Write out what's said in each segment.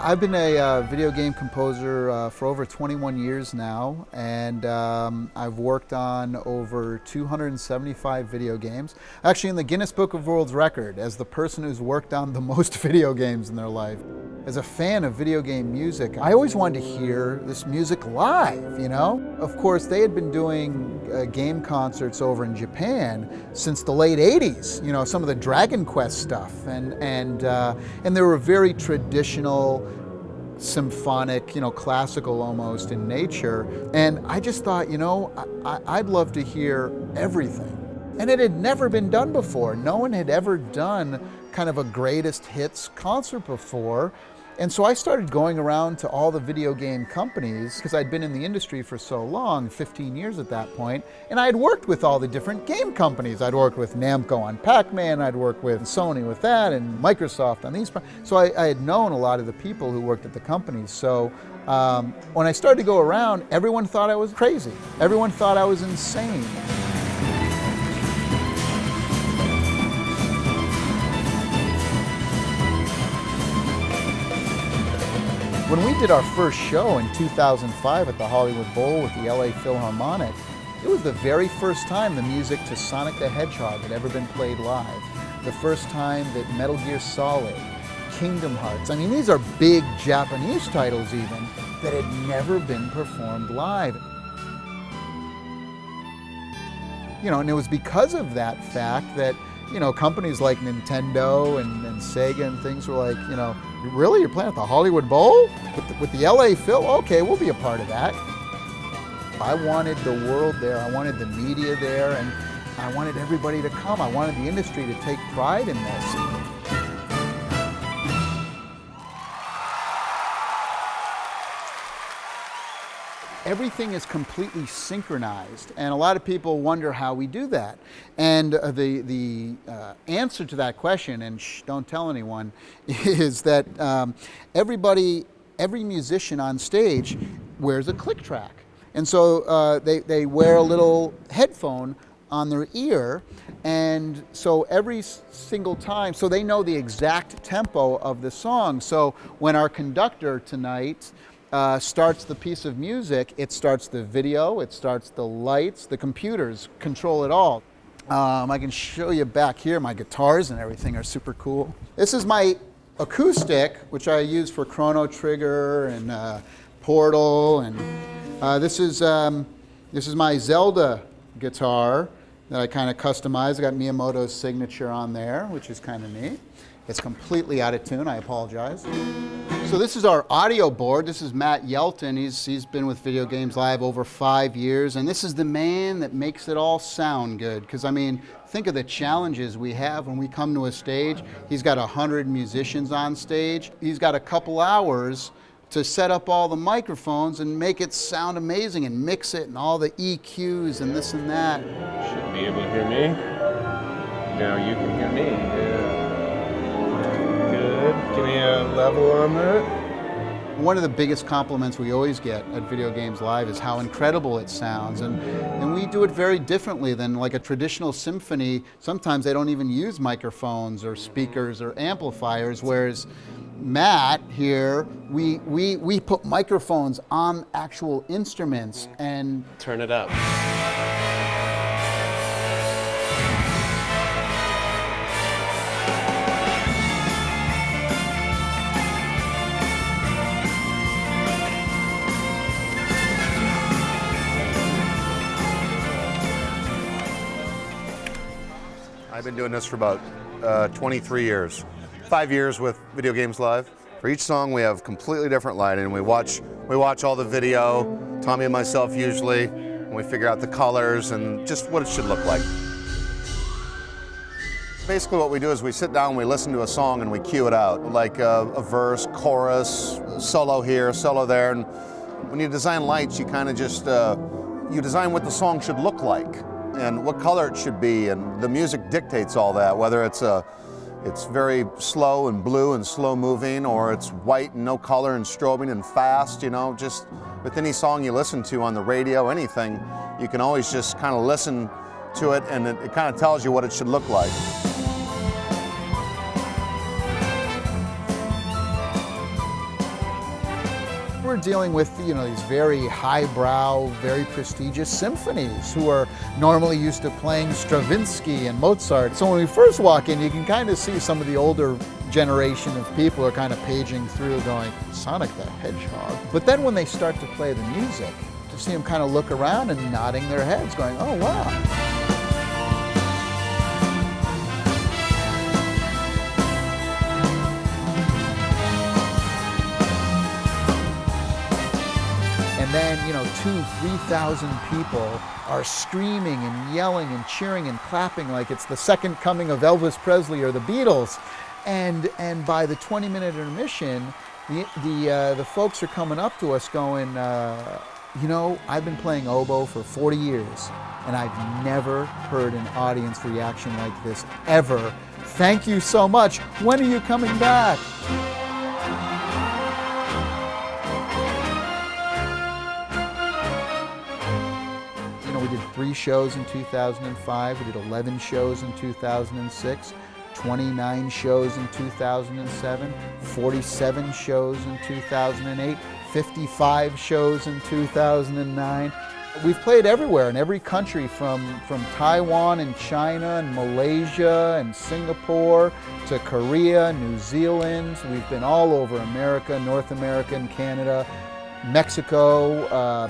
I've been a video game composer for over 21 years now, and I've worked on over 275 video games. Actually in the Guinness Book of World Records as the person who's worked on the most video games in their life. As a fan of video game music, I always wanted to hear this music live, you know? Of course, they had been doing game concerts over in Japan since the late 80s, you know, some of the Dragon Quest stuff, and they were very traditional, symphonic, you know, classical almost in nature. And I just thought, you know, I'd love to hear everything. And it had never been done before. No one had ever done kind of a greatest hits concert before. And so I started going around to all the video game companies, because I'd been in the industry for so long, 15 years at that point, and I had worked with all the different game companies. I'd worked with Namco on Pac-Man, I'd worked with Sony with that, and Microsoft on these. So I had known a lot of the people who worked at the companies. So when I started to go around, everyone thought I was crazy. Everyone thought I was insane. When we did our first show in 2005 at the Hollywood Bowl with the LA Philharmonic, it was the very first time the music to Sonic the Hedgehog had ever been played live. The first time that Metal Gear Solid, Kingdom Hearts, I mean, these are big Japanese titles even, that had never been performed live. You know, and it was because of that fact that, you know, companies like Nintendo and Sega and things were like, you know, really, you're playing at the Hollywood Bowl? With the LA Phil? Okay, we'll be a part of that. I wanted the world there, I wanted the media there, and I wanted everybody to come. I wanted the industry to take pride in this. Everything is completely synchronized, and a lot of people wonder how we do that. And the answer to that question, and shh, don't tell anyone, is that every musician on stage wears a click track. And so they wear a little headphone on their ear, and so every single time, so they know the exact tempo of the song. So when our conductor tonight starts the piece of music, it starts the video, it starts the lights, the computers control it all. I can show you back here, my guitars and everything are super cool. This is my acoustic, which I use for Chrono Trigger and Portal, and this is my Zelda guitar that I kind of customized. I got Miyamoto's signature on there, which is kind of neat. It's completely out of tune, I apologize. So this is our audio board. This is Matt Yelton. He's been with Video Games Live over 5 years, and this is the man that makes it all sound good. Because I mean, think of the challenges we have when we come to a stage. He's got 100 musicians on stage. He's got a couple hours to set up all the microphones and make it sound amazing and mix it and all the EQs and this and that. Should be able to hear me. Now you can hear me. Yeah. Good. Give me a level on that. One of the biggest compliments we always get at Video Games Live is how incredible it sounds, and we do it very differently than like a traditional symphony. Sometimes they don't even use microphones or speakers or amplifiers, whereas Matt here, we put microphones on actual instruments and turn it up. I've been doing this for about 23 years. 5 years with Video Games Live. For each song we have completely different lighting. We watch all the video, Tommy and myself usually, and we figure out the colors and just what it should look like. Basically what we do is we sit down, we listen to a song and we cue it out, like a verse, chorus, solo here, solo there. And when you design lights, you kind of just, you design what the song should look like and what color it should be, and the music dictates all that, whether it's very slow and blue and slow moving, or it's white and no color and strobing and fast, you know. Just with any song you listen to on the radio, anything, you can always just kind of listen to it and it kind of tells you what it should look like. we're dealing with, you know, these very highbrow, very prestigious symphonies who are normally used to playing Stravinsky and Mozart. So when we first walk in, you can kind of see some of the older generation of people are kind of paging through going, Sonic the Hedgehog. But then when they start to play the music, to see them kind of look around and nodding their heads going, oh wow. And then, you know, 2,000-3,000 people are screaming and yelling and cheering and clapping like it's the second coming of Elvis Presley or the Beatles. And by the 20-minute intermission, the folks are coming up to us going, you know, I've been playing oboe for 40 years, and I've never heard an audience reaction like this ever. Thank you so much. When are you coming back? We did 3 shows in 2005, we did 11 shows in 2006, 29 shows in 2007, 47 shows in 2008, 55 shows in 2009. We've played everywhere in every country from Taiwan and China and Malaysia and Singapore to Korea, New Zealand. We've been all over America, North America and Canada. Mexico,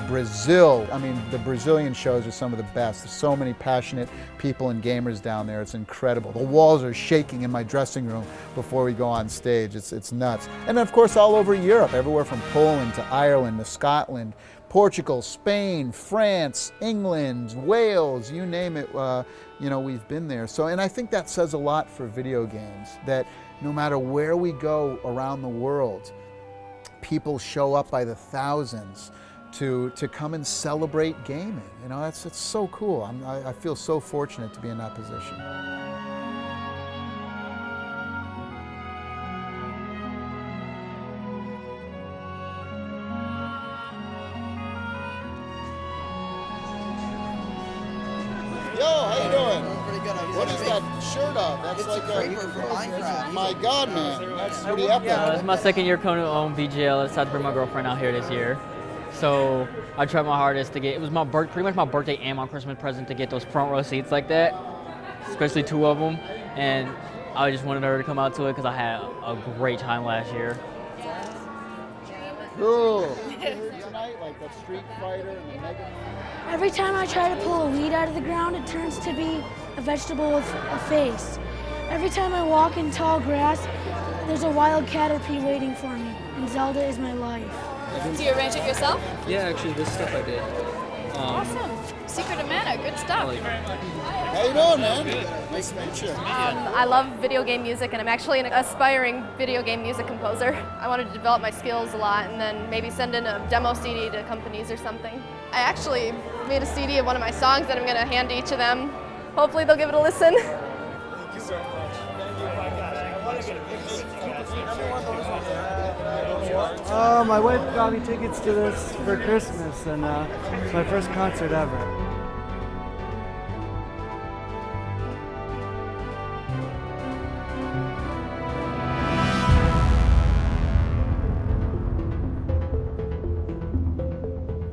Brazil. I mean, the Brazilian shows are some of the best. There's so many passionate people and gamers down there. It's incredible. The walls are shaking in my dressing room before we go on stage. It's nuts. And then, of course, all over Europe, everywhere from Poland to Ireland to Scotland, Portugal, Spain, France, England, Wales, you name it, you know, we've been there. So, and I think that says a lot for video games, that no matter where we go around the world, people show up by the thousands to come and celebrate gaming. You know, it's so cool. I feel so fortunate to be in that position. Yo, how you doing? Pretty good. What is that shirt of? That's It's like a creeper from Minecraft. My God, man, that's pretty epic. Yeah, it's my second year coming to own VGL. I decided to bring my girlfriend out here this year. So I tried my hardest to get, it was my pretty much my birthday and my Christmas present to get those front row seats like that, especially 2 of them. And I just wanted her to come out to it because I had a great time last year. Cool. Tonight, like the Street Fighter and the Mega Man. Every time I try to pull a weed out of the ground, it turns to be a vegetable with a face. Every time I walk in tall grass, there's a wild caterpie waiting for me, and Zelda is my life. Do you arrange it yourself? Yeah, actually, this stuff I did. Awesome. Secret of Mana, good stuff. How you doing, man? Good. Nice to meet you. I love video game music, and I'm actually an aspiring video game music composer. I wanted to develop my skills a lot and then maybe send in a demo CD to companies or something. I actually made a CD of one of my songs that I'm going to hand to each of them. Hopefully they'll give it a listen. Thank you so much. Thank you. My gosh, I want to get a picture. My wife got me tickets to this for Christmas, and it's my first concert ever.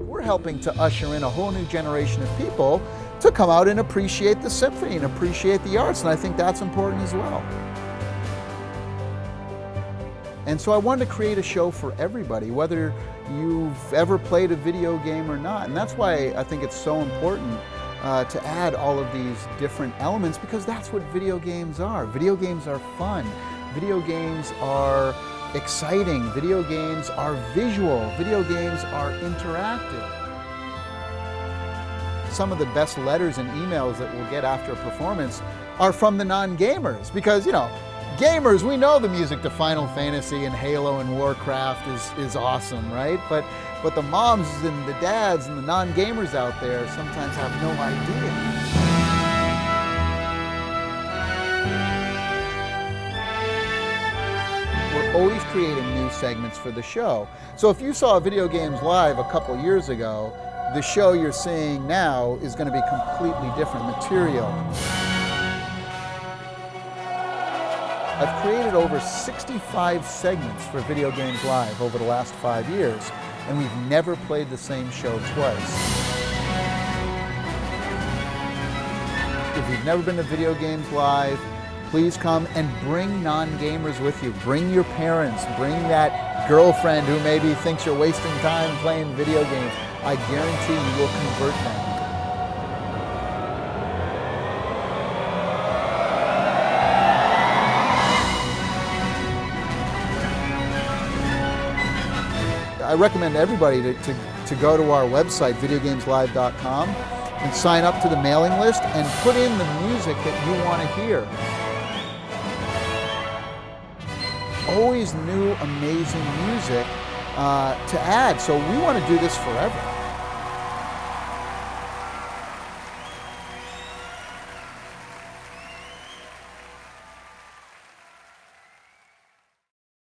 We're helping to usher in a whole new generation of people to come out and appreciate the symphony and appreciate the arts, and I think that's important as well. And so I wanted to create a show for everybody, whether you've ever played a video game or not. And that's why I think it's so important to add all of these different elements, because that's what video games are. Video games are fun. Video games are exciting. Video games are visual. Video games are interactive. Some of the best letters and emails that we'll get after a performance are from the non-gamers, because, you know, gamers, we know the music to Final Fantasy and Halo and Warcraft is awesome, right? But the moms and the dads and the non-gamers out there sometimes have no idea. We're always creating new segments for the show. So if you saw Video Games Live a couple years ago, the show you're seeing now is going to be completely different material. I've created over 65 segments for Video Games Live over the last 5 years. and we've never played the same show twice. If you've never been to Video Games Live, please come and bring non-gamers with you. Bring your parents, bring that girlfriend who maybe thinks you're wasting time playing video games. I guarantee you will convert them. I recommend everybody to go to our website, videogameslive.com, and sign up to the mailing list and put in the music that you want to hear. Always new, amazing music to add. So we want to do this forever.